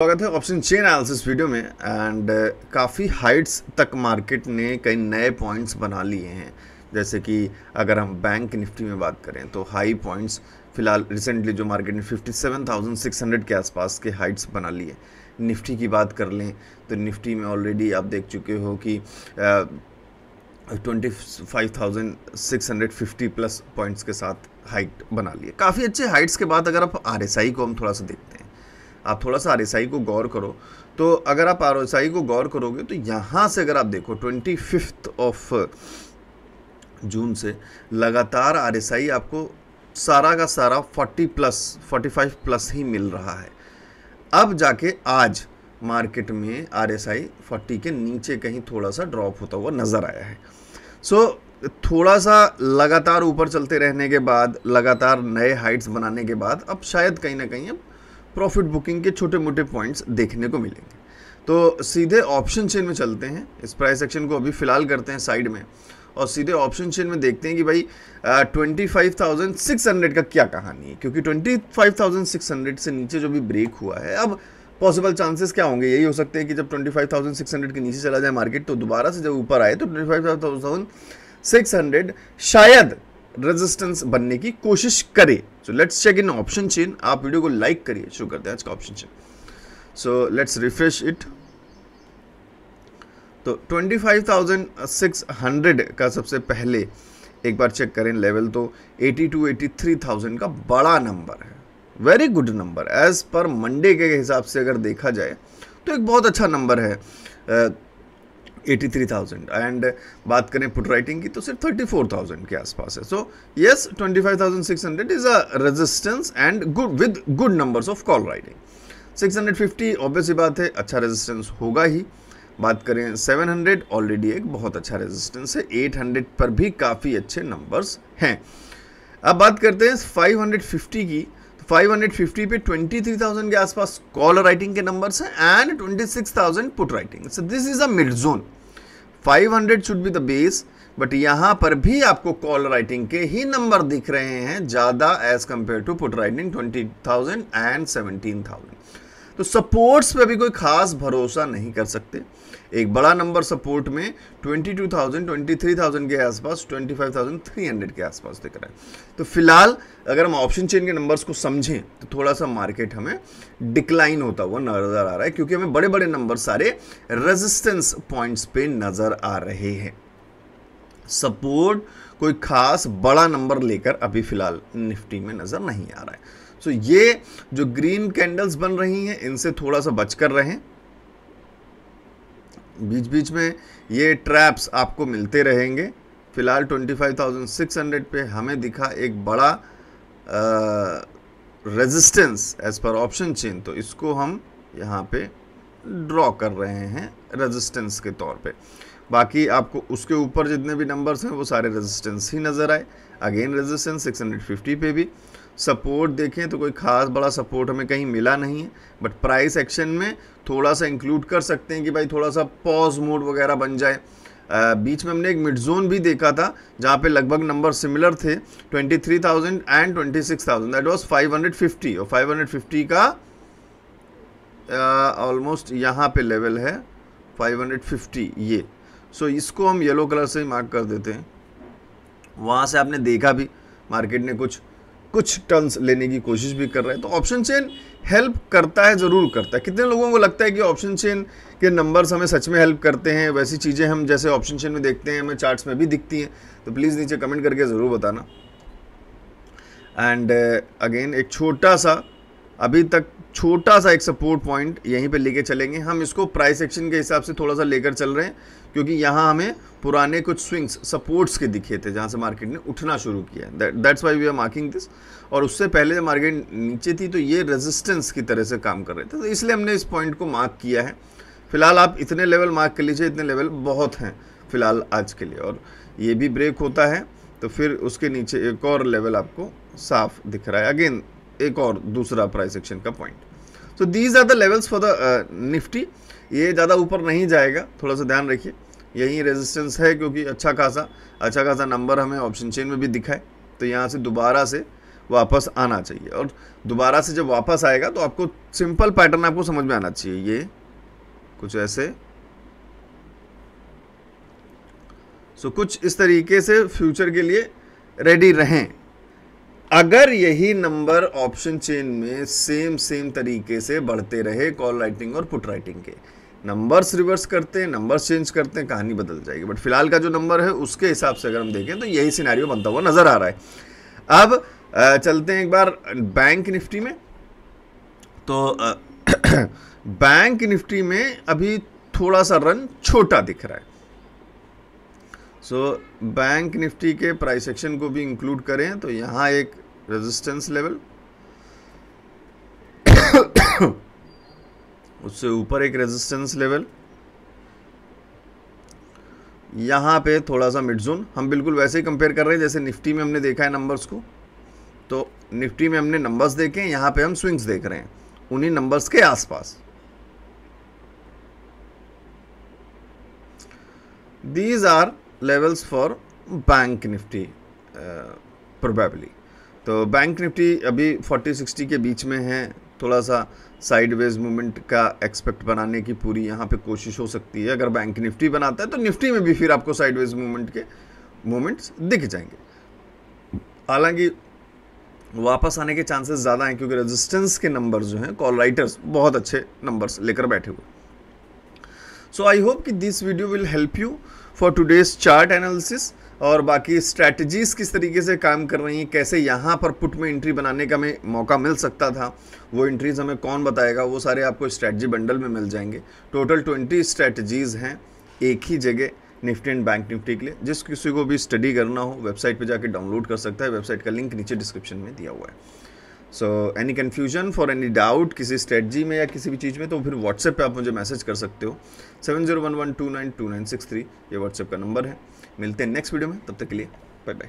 स्वागत है option chain analysis video में एंड काफ़ी हाइट्स तक मार्केट ने कई नए पॉइंट्स बना लिए हैं। जैसे कि अगर हम बैंक निफ्टी में बात करें तो हाई पॉइंट्स फिलहाल रिसेंटली जो मार्केट ने 57,600 के आसपास के हाइट्स बना लिए। निफ्टी की बात कर लें तो निफ्टी में ऑलरेडी आप देख चुके हो कि 25,650 प्लस पॉइंट्स के साथ हाइट बना लिए। काफ़ी अच्छे हाइट्स के बाद अगर आप RSI को हम थोड़ा सा देखते हैं, आप थोड़ा सा RSI को गौर करो तो अगर आप RSI को गौर करोगे तो यहाँ से अगर आप देखो 25 जून से लगातार RSI आपको सारा का सारा 45 प्लस ही मिल रहा है। अब जाके आज मार्केट में RSI 40 के नीचे कहीं थोड़ा सा ड्रॉप होता हुआ नज़र आया है। थोड़ा सा लगातार ऊपर चलते रहने के बाद, लगातार नए हाइट्स बनाने के बाद अब शायद कहीं ना कहीं अब प्रॉफिट बुकिंग के छोटे मोटे पॉइंट्स देखने को मिलेंगे। तो सीधे ऑप्शन चेन में चलते हैं। इस प्राइस एक्शन को अभी फिलहाल करते हैं साइड में और सीधे ऑप्शन चेन में देखते हैं कि भाई 25,600 का क्या कहानी है, क्योंकि 25,600 से नीचे जो भी ब्रेक हुआ है, अब पॉसिबल चांसेस क्या होंगे, यही हो सकते हैं कि जब 25,600 के नीचे चला जाए मार्केट तो दोबारा से जब ऊपर आए तो 25,600 शायद रेजिस्टेंस बनने की कोशिश करे। So let's check in option chain. आप वीडियो को लाइक करिए। शुरू करते हैं आज का option chain. So let's refresh it. तो 25,600 का सबसे पहले एक बार चेक करें लेवल, तो 82-83,000 का बड़ा नंबर है, very good number as per Monday के हिसाब से अगर देखा जाए तो एक बहुत अच्छा नंबर है 83,000। एंड बात करें पुट राइटिंग की तो सिर्फ 34,000 के आसपास है। So yes, 25,600 is a resistance and good with good numbers of call writing. 650 obviously बात है, अच्छा रेजिस्टेंस होगा ही। बात करें 700, ऑलरेडी एक बहुत अच्छा रेजिस्टेंस है। 800 पर भी काफ़ी अच्छे नंबर्स हैं। अब बात करते हैं 550 की। 550 पे 23,000 के आसपास कॉल राइटिंग के नंबर्स हैं and 26,000 put writing. So this is a mid zone. 500 should be the base, but यहां पर भी आपको कॉल राइटिंग के ही नंबर दिख रहे हैं ज्यादा as compare to put writing 20,000 and 17,000। तो सपोर्ट्स पे भी कोई खास भरोसा नहीं कर सकते। एक बड़ा नंबर सपोर्ट में 22,000 23,000 के आसपास, 25,300 के आसपास दिख रहा है। तो फिलहाल अगर हम ऑप्शन चेन के नंबर्स को समझें तो थोड़ा सा मार्केट हमें डिक्लाइन होता हुआ नजर आ रहा है, क्योंकि हमें बड़े बड़े नंबर सारे रेजिस्टेंस पॉइंट्स पे नजर आ रहे हैं। सपोर्ट कोई खास बड़ा नंबर लेकर अभी फिलहाल निफ्टी में नजर नहीं आ रहा है। सो ये जो ग्रीन कैंडल्स बन रही हैं इनसे थोड़ा सा बचकर रहें। बीच बीच में ये ट्रैप्स आपको मिलते रहेंगे। फिलहाल 25,600 पे हमें दिखा एक बड़ा resistance as per option chain, तो इसको हम यहाँ पे ड्रॉ कर रहे हैं रेजिस्टेंस के तौर पे। बाकी आपको उसके ऊपर जितने भी नंबर्स हैं वो सारे रेजिस्टेंस ही नज़र आए। अगेन रेजिस्टेंस 650 पे भी। सपोर्ट देखें तो कोई खास बड़ा सपोर्ट हमें कहीं मिला नहीं है, बट प्राइस एक्शन में थोड़ा सा इंक्लूड कर सकते हैं कि भाई थोड़ा सा पॉज मोड वगैरह बन जाए। बीच में हमने एक मिड जोन भी देखा था जहाँ पे लगभग नंबर सिमिलर थे, 23,000 एंड 26,000, दैट वाज 550 और 550 का ऑलमोस्ट यहाँ पे लेवल है 550 ये। सो इसको हम येलो कलर से ही मार्क कर देते हैं। वहाँ से आपने देखा भी मार्केट ने कुछ टर्न्स लेने की कोशिश भी कर रहा है। तो ऑप्शन चेन हेल्प करता है, ज़रूर करता है। कितने लोगों को लगता है कि ऑप्शन चेन के नंबर्स हमें सच में हेल्प करते हैं? वैसी चीज़ें हम जैसे ऑप्शन चेन में देखते हैं हमें चार्ट्स में भी दिखती हैं? तो प्लीज़ नीचे कमेंट करके ज़रूर बताना। एंड अगेन एक छोटा सा, अभी तक छोटा सा एक सपोर्ट पॉइंट यहीं पे लेके चलेंगे हम। इसको प्राइस एक्शन के हिसाब से थोड़ा सा लेकर चल रहे हैं, क्योंकि यहाँ हमें पुराने कुछ स्विंग्स सपोर्ट्स के दिखे थे जहाँ से मार्केट ने उठना शुरू किया। That's why we are marking this. और उससे पहले जब मार्केट नीचे थी तो ये रेजिस्टेंस की तरह से काम कर रहे थे, तो इसलिए हमने इस पॉइंट को मार्क किया है। फिलहाल आप इतने लेवल मार्क कर लीजिए, इतने लेवल बहुत हैं फिलहाल आज के लिए। और ये भी ब्रेक होता है तो फिर उसके नीचे एक और लेवल आपको साफ दिख रहा है। अगेन एक और दूसरा प्राइस एक्शन का पॉइंट। So these are the levels for the Nifty. ये ज़्यादा ऊपर नहीं जाएगा, थोड़ा सा ध्यान रखिए। यही रेजिस्टेंस है, क्योंकि अच्छा खासा नंबर हमें ऑप्शन चेन में भी दिखा है। तो यहाँ से दोबारा से वापस आना चाहिए, और दोबारा से जब वापस आएगा तो आपको सिंपल पैटर्न आपको समझ में आना चाहिए, ये कुछ ऐसे। सो कुछ इस तरीके से फ्यूचर के लिए रेडी रहें। अगर यही नंबर ऑप्शन चेन में सेम तरीके से बढ़ते रहे कॉल राइटिंग और पुट राइटिंग के, नंबर्स रिवर्स करते हैं, नंबर्स चेंज करते हैं, कहानी बदल जाएगी। बट फिलहाल का जो नंबर है उसके हिसाब से अगर हम देखें तो यही सिनेरियो बनता हुआ नजर आ रहा है। अब चलते हैं एक बार बैंक निफ्टी में। तो बैंक निफ्टी में अभी थोड़ा सा रन छोटा दिख रहा है। सो बैंक निफ्टी के प्राइस एक्शन को भी इंक्लूड करें तो यहां एक रेजिस्टेंस लेवल, उससे ऊपर एक रेजिस्टेंस लेवल, यहां पे थोड़ा सा मिड जोन। हम बिल्कुल वैसे ही कंपेयर कर रहे हैं जैसे निफ्टी में हमने देखा है नंबर्स को। तो निफ्टी में हमने नंबर्स देखे, यहां पे हम स्विंग्स देख रहे हैं उन्हीं नंबर्स के आसपास। These are levels for bank Nifty probably. तो बैंक निफ्टी अभी 40-60 के बीच में है, थोड़ा सा साइडवेज मूवमेंट का एक्सपेक्ट बनाने की पूरी यहाँ पे कोशिश हो सकती है। अगर बैंक निफ्टी बनाता है तो निफ्टी में भी फिर आपको साइडवेज मूवमेंट के मूवमेंट्स दिख जाएंगे। हालांकि वापस आने के चांसेस ज़्यादा हैं क्योंकि रेजिस्टेंस के नंबर्स जो हैं कॉल राइटर्स बहुत अच्छे नंबर्स लेकर बैठे हुए। सो आई होप कि this video will help you for today's chart analysis, और बाकी स्ट्रैटेजीज किस तरीके से काम कर रही हैं, कैसे यहाँ पर पुट में एंट्री बनाने का हमें मौका मिल सकता था, वो एंट्रीज हमें कौन बताएगा, वो सारे आपको स्ट्रैटेजी बंडल में मिल जाएंगे। टोटल 20 स्ट्रैटेजीज हैं एक ही जगह निफ्टी एंड बैंक निफ्टी के लिए। जिस किसी को भी स्टडी करना हो वेबसाइट पे जाके डाउनलोड कर सकता है, वेबसाइट का लिंक नीचे डिस्क्रिप्शन में दिया हुआ है। So any confusion for any doubt किसी स्ट्रेटजी में या किसी भी चीज़ में तो फिर व्हाट्सएप पे आप मुझे मैसेज कर सकते हो। 7011292963 ये व्हाट्सएप का नंबर है। मिलते हैं नेक्स्ट वीडियो में, तब तक के लिए बाय बाय।